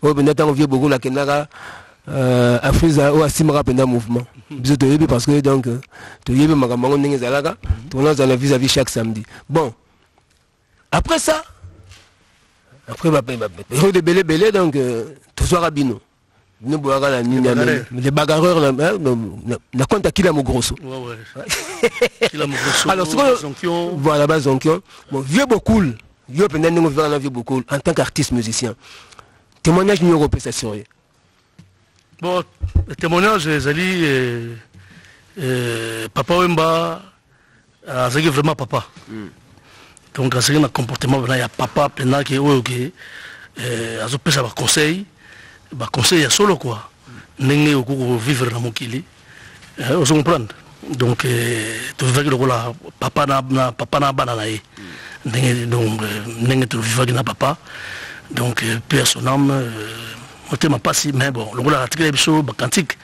Oh, ben on vient beaucoup la Kenara. Afriza ou Asimara pendant mouvement. Bisous te yébi parce que donc te yébi magamango n'engue zalaga. Tournons dans la vis-à-vis chaque samedi. Bon. Après ça, après de belé donc tout soit rabino. Nous boira la nina les bagarreurs la compte à qui la mogrosso. Ouais. Qui la mogrosso. Alors voilà bas zonkion. Bon vieux beaucoup. Vieux pendant nous vers la vieux beaucoup en tant qu'artiste musicien. Témoignage n'y européen ça serait. Bon, le témoignage, Zali, Papa Wemba, c'est vraiment papa. Donc, c'est un comportement, il y a papa, qui est un conseil, conseil à solo quoi. N'est au vivre dans mon kili. On se comprend. Donc, tu veux que le papa n'a pas d'anaï. Donc, n'est tu vivre avec papa. Donc, paix son âme. Je ne sais pas si, mais bon, le rôle de la chose cantique,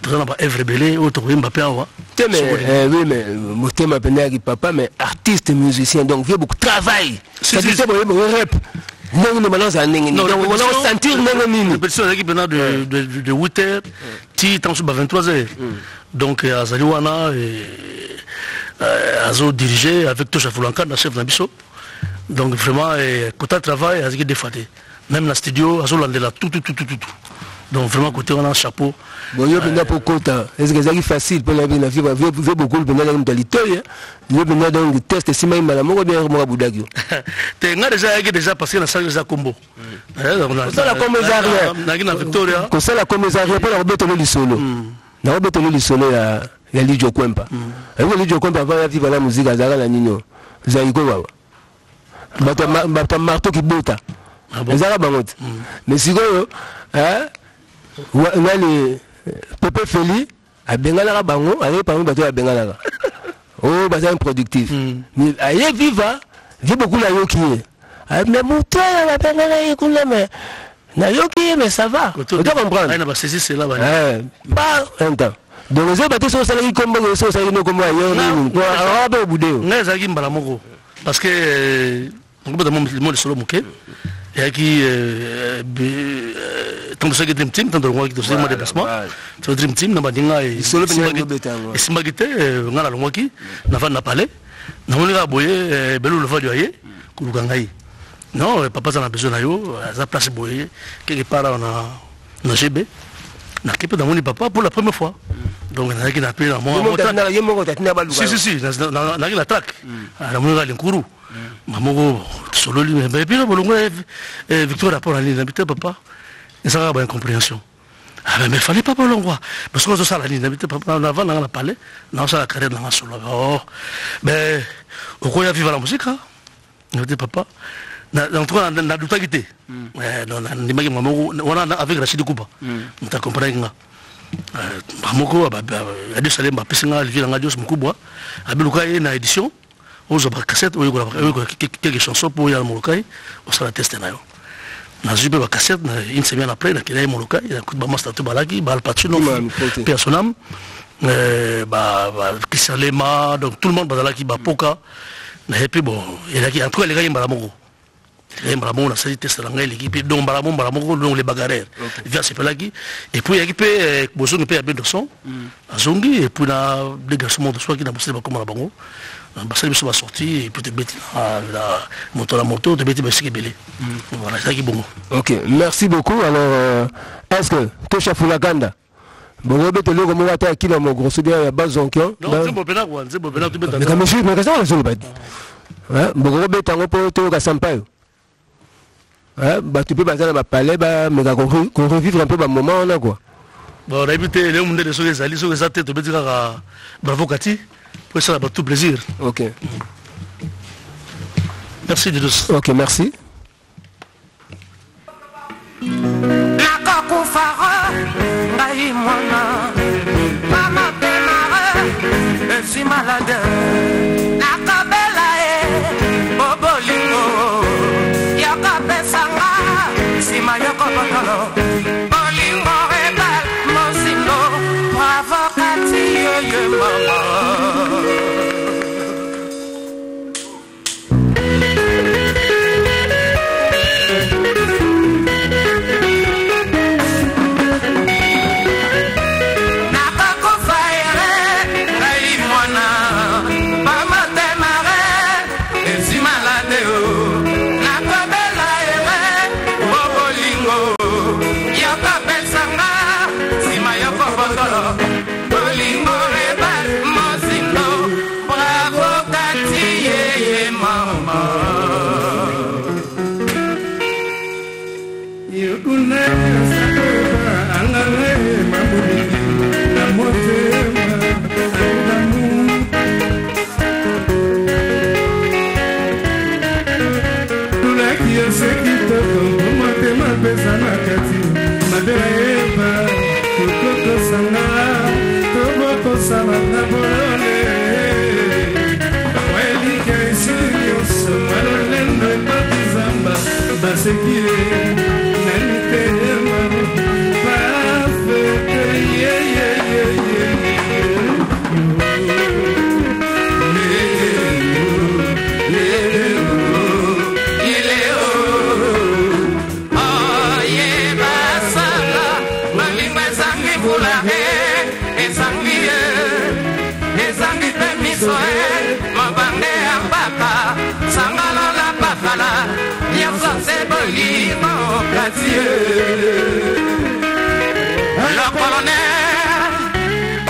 tout ça pas œuvre belé, autre Mbappé awa. Oui, mais mon thème appelé papa, mais artiste musicien, donc il y a beaucoup de travail. C'est ça, bon, rap. Non, non, non, ça n'est pas. On va sentir non, non. Répétition d'équipe de 8h, ti temps sur 23h. Donc à Zaliwana Azo dirigé avec Tosha Fulanka, le chef d'Abisso. Donc vraiment, côté travail, Azo des fois. Même dans le studio, tout. Donc vraiment, côté on a un chapeau. Bon, il y a bien pour Kota. Est-ce que c'est facile pour la vie? Il y a beaucoup de mentalité. Il y a bien dans le test, si même la mort, bien moi Boudagio. Tu as déjà passé dans la salle de combo. C'est la combo arrière. Victoria. C'est la combo arrière pour la bête du solo. La bête du solo, il y a Lidio Kwempa. Et vous, Lidio Kwempa va vivre la musique à Zara la Nino. Zaïko Wawa. Bata marteau qui bota. Mais si vous avez Pepe Feli à Bengala Bango, avec par exemple à Bengala. Oh, bazar productif. Mais aïe viva, j'ai beaucoup la yoki. Mais mon toit à Bengala Yekula, mais na yoki, mais ça va. Tu comprends? Il a saisi cela. Pas un temps. Donc les autres sont salariés comme moi, sont salariés comme moi. Parce que on peut demander le mot de solo mouké. Et qui tant que ça que dream team tant que moi qui dois déplacement tu dream team na badinga et simagité ngala longwa qui na va na palais na mona boye belu le va doyer kulukangai non papa ça a besoin na yo za place boye quelque part on a GB na kepe dans mon papa pour la première fois donc on a qui appelé moi si na la track na mona linkuru Mamogo solo lui mais puis le Victor rapport à l'île papa et ça a une incompréhension. Ah mais fallait pas l'envoi parce que ça la ligne n'habite pas en avant dans la palais non ça la carrière dans la solo oh mais au quoi il vivre la musique hein n'était papa en tout cas na douta quitté non ni magi Mamogo on a avec Rachid Kouba on t'a compris nga Mamogo a dû saler ma piscine vivre dans radio mkubwa abiluka na édition aux cassette ou quelques chansons pour y aller Molokai on s'en a testé nayo na jube ba cassette une semaine après na kila Molokai il a coup de master to balaki ba Al Pacino personnam Christian Lema donc tout le monde bazala ki ba poka na et puis bon il a qui en tout cas les gars Mbalamongo les Mbalamongo na saisi test la l'équipe donc Mbalamongo donc les bagarreurs via c'est là qui et puis l'équipe bozo ne peut bien de son azongi et puis na des garçons de soi qui na bossé ba comme la bango parce que va sortir et peut-être la moto de bêter c'est belé voilà c'est ça qui est bon. Ok, merci beaucoup. Alors est-ce que Tosha Fulaganda bon bête le comme on qui dans mon gros bien à base zonkion non c'est bon pena quoi c'est bon pena tu bête mais comme je mais ça c'est le bête hein bon bête en pour to ka sampaio hein bah tu peux passer dans ma palais bah mais qu'on revivre un peu le moment on a quoi bon on a évité les monde de sur les alliés sur les têtes bête bravo Cathy. Oui, ça va tout plaisir. Ok. Merci de tous. Ok, merci. Le colonel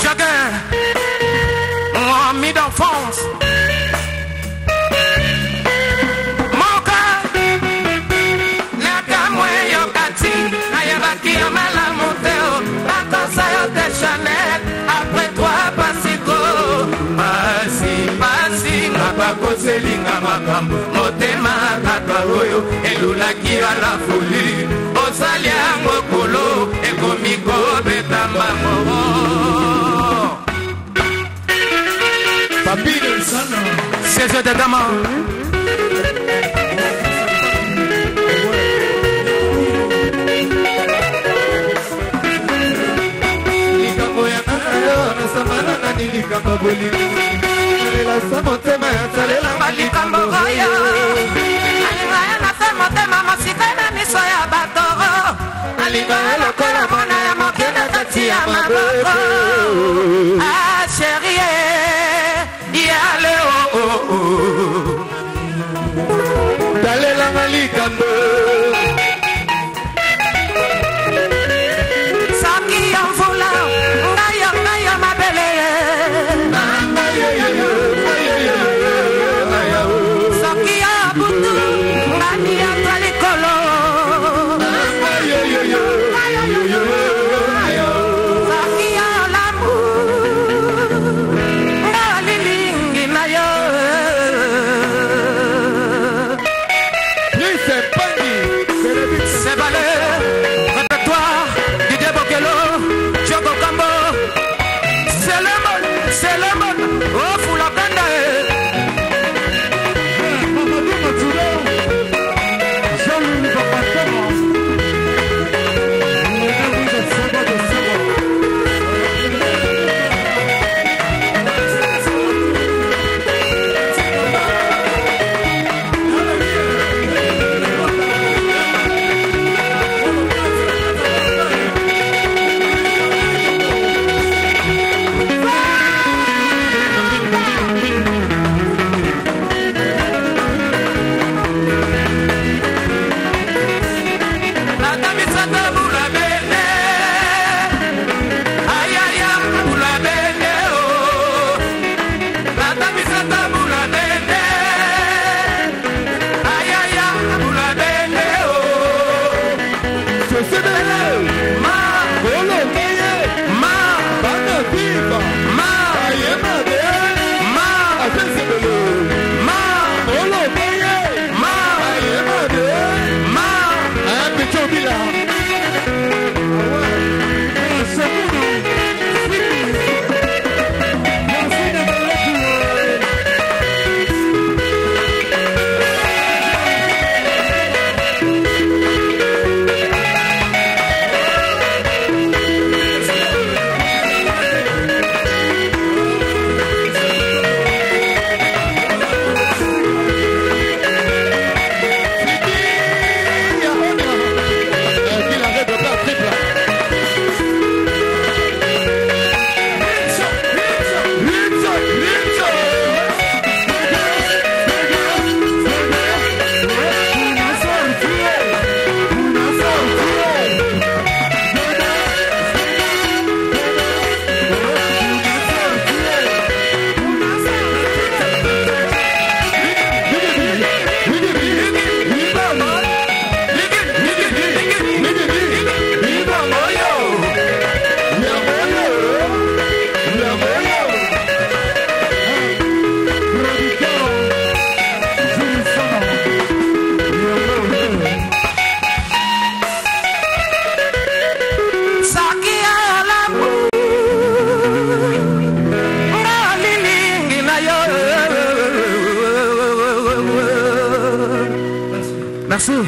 Jagger, mon ami d'enfance, mon cœur, la camoué yokati, ayabaki amala monteo, akosa yo de Chanel, après toi pasiko, pasi, ngapako selinga makambo, motema katwa oyo, elulaki a la folie. Saliango kolo ekomiko betambango papi de sana c'est de dama likambo ya kayo na samana na likambo boli la samotema ya salela likambo goya alingaya na samotema masikana miso ya bato Alibala kola mona ya mokena kati ya maboko Ah chérie Yale oh oh oh Dalela malikambo Saki yamfula Ngaya mabele Saki ya butu Ngani ya talikolo Merci.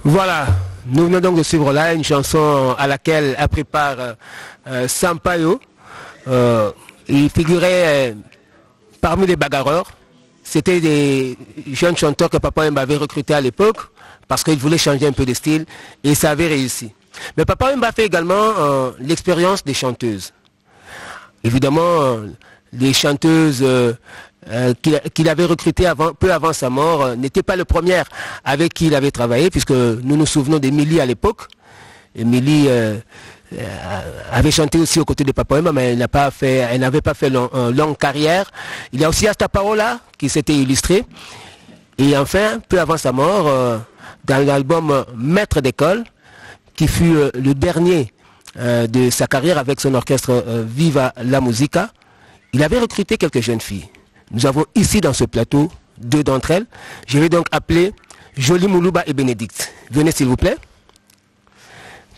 Voilà, nous venons donc de suivre là une chanson à laquelle a prépare Sampaio. Il figurait parmi les bagarreurs. C'était des jeunes chanteurs que Papa Wemba avait recrutés à l'époque parce qu'il voulait changer un peu de style et ça avait réussi. Mais Papa Wemba fait également l'expérience des chanteuses. Évidemment, les chanteuses qu'il avait recrutées peu avant sa mort n'étaient pas les premières avec qui il avait travaillé, puisque nous nous souvenons d'Emilie à l'époque. Emilie avait chanté aussi aux côtés de Papa Wemba, mais elle n'avait pas fait une longue carrière. Il y a aussi Asta Paola qui s'était illustré. Et enfin, peu avant sa mort, dans l'album Maître d'école, qui fut le dernier de sa carrière avec son orchestre Viva la Musica, il avait recruté quelques jeunes filles. Nous avons ici dans ce plateau 2 d'entre elles. Je vais donc appeler Jolie Moulouba et Bénédicte. Venez s'il vous plaît.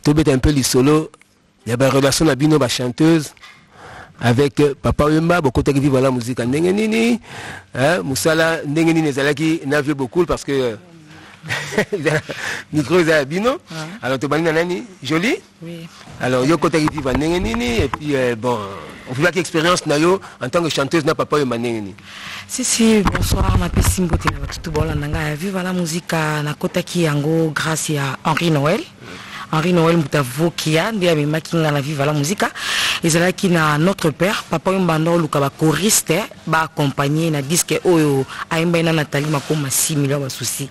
Tobet un peu les solos. Il y a une relation à Bino, chanteuse, avec Papa Wemba, beaucoup de Viva la Musique. Nengenini, Moussala, Nengenini, Zalaki, n'a vu beaucoup parce que micro est Bino. Alors, tu vas nani Jolie. Oui. Alors, yo côté Viva Nengenini, et puis bon, on voit l'expérience Nayo en tant que chanteuse n'a Papa Wemba Nengenini. Si, bonsoir, ma petite beauté, tout bon, Viva la Musique, na kota ki yango grâce à Henri Noël. Henri Noël Moutavokia, de la maquine la Viva la Musica. Et c'est là qu'il a notre père, Papa Mbando, Lukaba choriste, ba accompagné na disque Oyo, Aimba Nathalie Makoma 6 millions de soucis.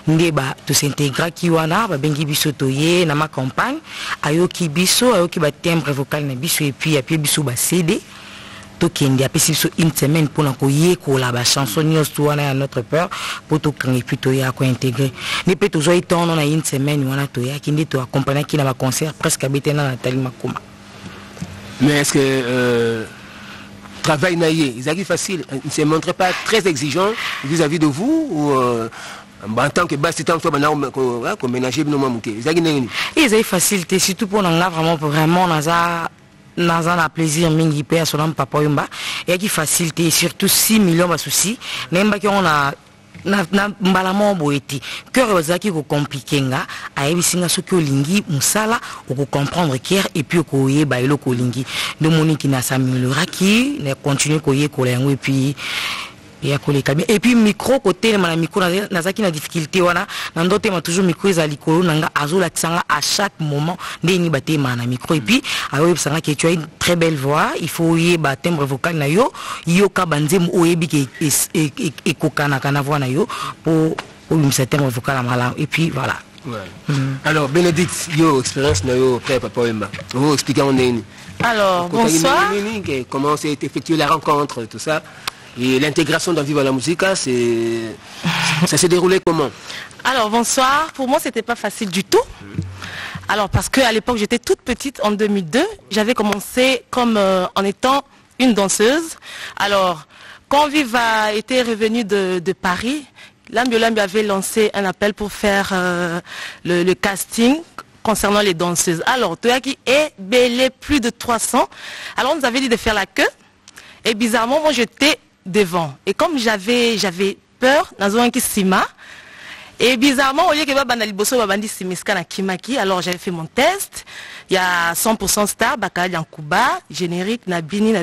Ndeba, tout s'intégrer qui wana, ba bengi biso toye, na ma campagne, ayoki biso, ayoki ba timbre vocal na biso, et puis api biso ba CD. Tokendi a passé une semaine pour n'accouiller pour la chanson à notre peur pour tout quand et puis toya quoi intégrer. Mais peut toujours être on a une semaine on a toya qui dit to accompagner qui n'a concert presque habité dans Nathalie Makoma. Mais est-ce que travail naïe, ils arrivent facile, il ne se montre pas très exigeant vis-à-vis de vous ou en tant que basse temps qu'on ménager nos mamans ils arrivent facilité surtout pour on a vraiment dans un plaisir mingi pe à son Papa Wemba et qui facilité surtout 6 millions de soucis n'imba qui on a na mbalamo boeti cœur ozaki ko compliqué nga ayebisinga soki olingi musala ko comprendre kier et puis ko yeba eloko lingi de moniki na s'améliorera qui ne continue ko yekola yango et puis et puis micro côté na micro nazaki na difficulté wana nandote ma toujours micro za likolo nanga azola tsanga à chaque moment ndeni batema na micro et puis ayo bisanga que tu as une très belle voix il faut yeba timbre vocal na yo yoka banzem oyebi ke e kokana kana voix na yo pour un certain vocal mala et puis voilà. Ouais. Alors Bénédicte yo expérience na yo près Papa Wemba. Vous expliquez on est. Alors bonsoir. Comment s'est effectuée la rencontre tout ça? Et l'intégration dans Viva la Musica, ça s'est déroulé comment? Alors bonsoir, pour moi c'était pas facile du tout. Alors parce qu'à l'époque j'étais toute petite, en 2002, j'avais commencé comme en étant une danseuse. Alors quand Viva était revenu de Paris, Lambi avait lancé un appel pour faire le casting concernant les danseuses. Alors Toyaki est belé plus de 300. Alors on nous avait dit de faire la queue et bizarrement moi j'étais devant et comme j'avais peur nazo qui sima et bizarrement au lieu que baba liboso babandi simiska na kimaki alors j'avais fait mon test il y a 100% star bakali en Kuba générique na bini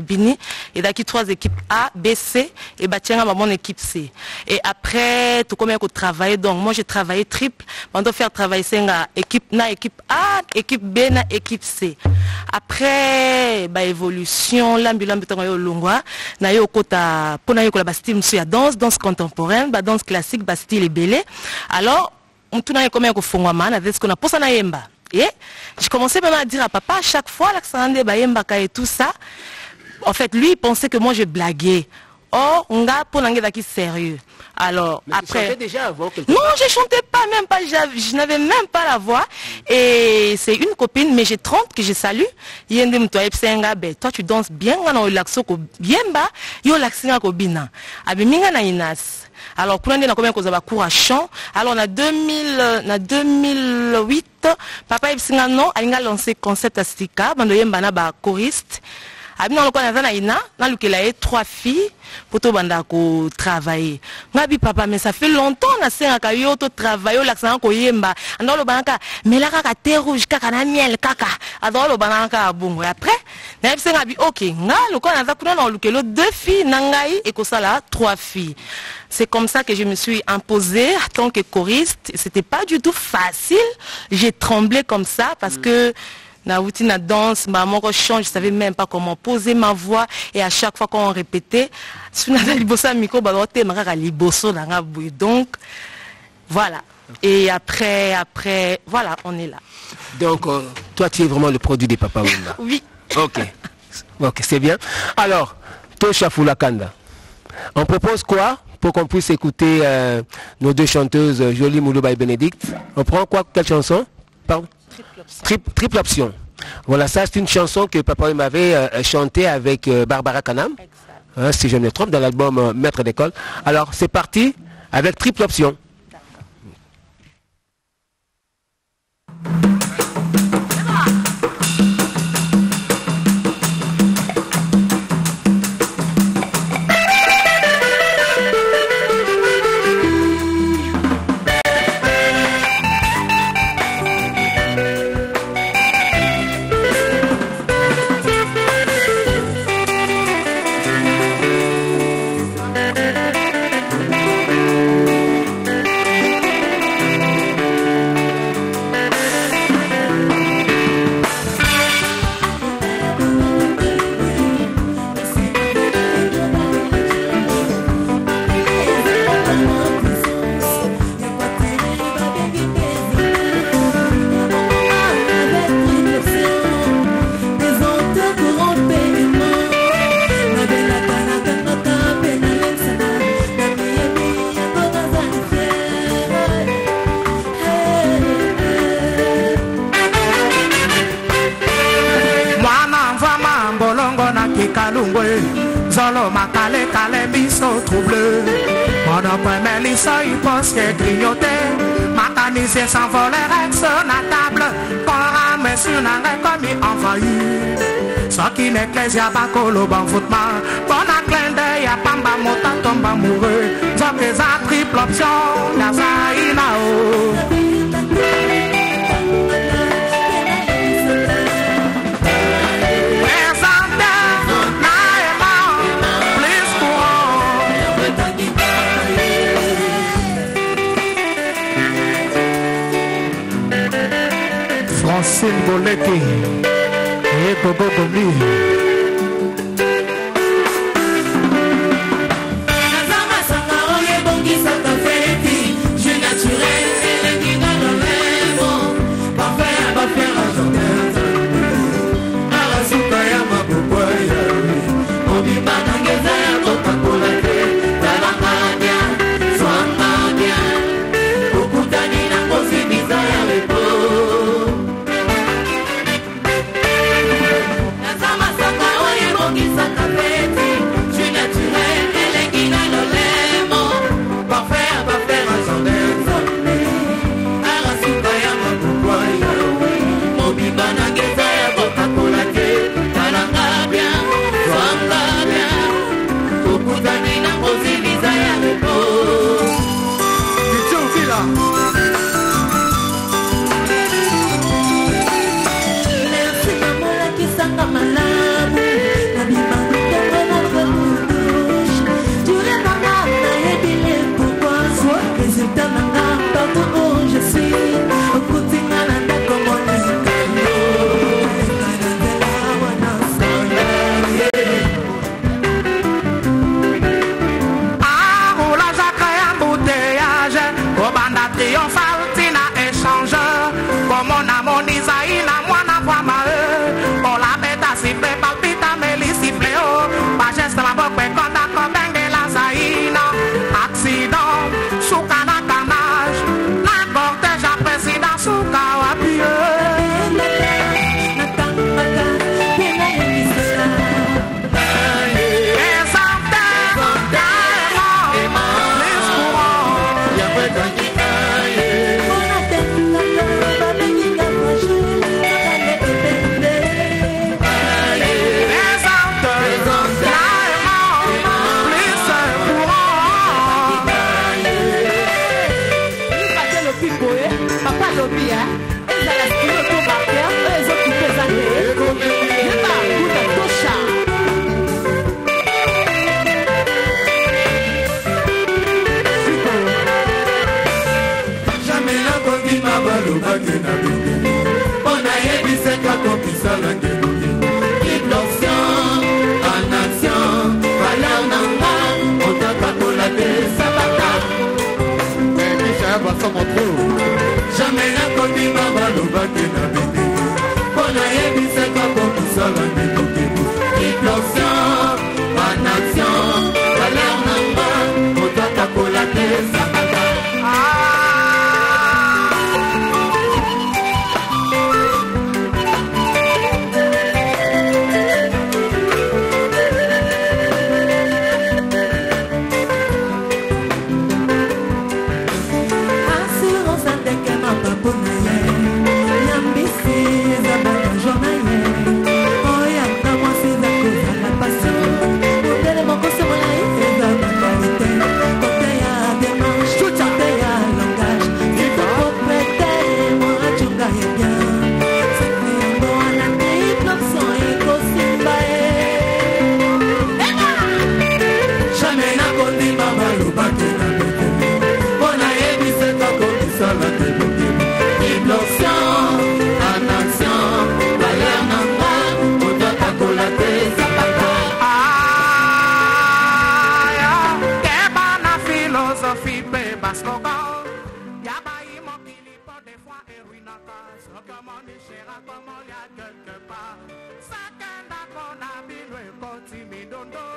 et daki 3 équipes A B C et batianga mon équipe C et après tout combien qu'on travailler donc moi j'ai travaillé triple pendant faire travailler senga équipe A équipe B na équipe C après ba évolution lambi tango longwa na yo kota pona yo ko la style monsieur danse contemporaine ba danse classique ba style belé alors on tourne combien qu'on fongwa man avec ce qu'on a posé na yemba. Et je commençais même à dire à papa, à chaque fois, l'Axandé Bayembaka et tout ça, en fait, lui, il pensait que moi, je blaguais. Oh, on a pour qui sérieux. Alors, mais après. Tu chantais déjà avant quelque Non, je chantais pas, même pas, je n'avais même pas la voix. Et c'est une copine, mais j'ai 30 que je salue. Toi, tu danses bien, on a l'axo ko bien bas, yo l'axinga ko bina. Abiminga na inas. Alors, pour l'année, on a combien qu'on a cours à chant. Alors, on a 2008, papa Epsinga non, a lancé concept astika, bando yembana ba choriste. Abi na lokona na ina, na lukela 3 filles pour to banda ko travailler. Ngabi papa mais ça fait longtemps na senga ka yo to travailler la senga ko yemba. Ando lo banaka mais la kaka thé rouge kaka na miel kaka. Ado lo banaka bongo. Après, na senga bi OK, nga lokona za kuna na lukelo 2 filles na ngai et ko sala 3 filles. C'est comme ça que je me suis imposée en tant que choriste. C'était pas du tout facile. J'ai tremblé comme ça parce que na routine danse, maman change, je savais même pas comment poser ma voix et à chaque fois qu'on répétait, donc voilà. Et après voilà, on est là. Donc toi tu es vraiment le produit des Papa Wemba. Oui. OK, c'est bien. Alors, Tosha Fulakanda. On propose quoi pour qu'on puisse écouter nos 2 chanteuses, Jolie Moulouba et Bénédicte? On prend quoi? Quelle chanson? Pardon? Triple option. Voilà, ça c'est une chanson que Papa Wemba avait chantée avec Barbara Kanam, si je ne me trompe, dans l'album Maître d'école. Alors c'est parti avec triple option. Zolo makale kale biso trouble. Mon premier lissa il pense que grignoté. Mécanicien s'envolait avec son table. Cora mais sur n'a comme il envahi. Ce qui n'est que y'a pas colo bon football. Bon à clin d'œil y'a pas mba mota tombe amoureux. Donc les a triple option y'a ça inao. Francine Boleki et Bobo Gomi. copie, et ça la style pour marquer, les autres qui peuvent aller. Et bah, vous êtes au chat. Jamais la condi ma balo bagé na bébé. On a yébi c'est qu'à compisa la guéloué. Hypnotion, en action, valeur namba, on t'a pas collaté, ça va pas. Mais Michel va s'en montrer. Jamais la condi ma balo bagé na bébé. On a yébi c'est qu'à compisa la guéloué. Hypnotion, en action, valeur namba, on t'a pas collaté, ça va pas. Quelque part, ça qu'un d'accord n'a pas continue d'ondo.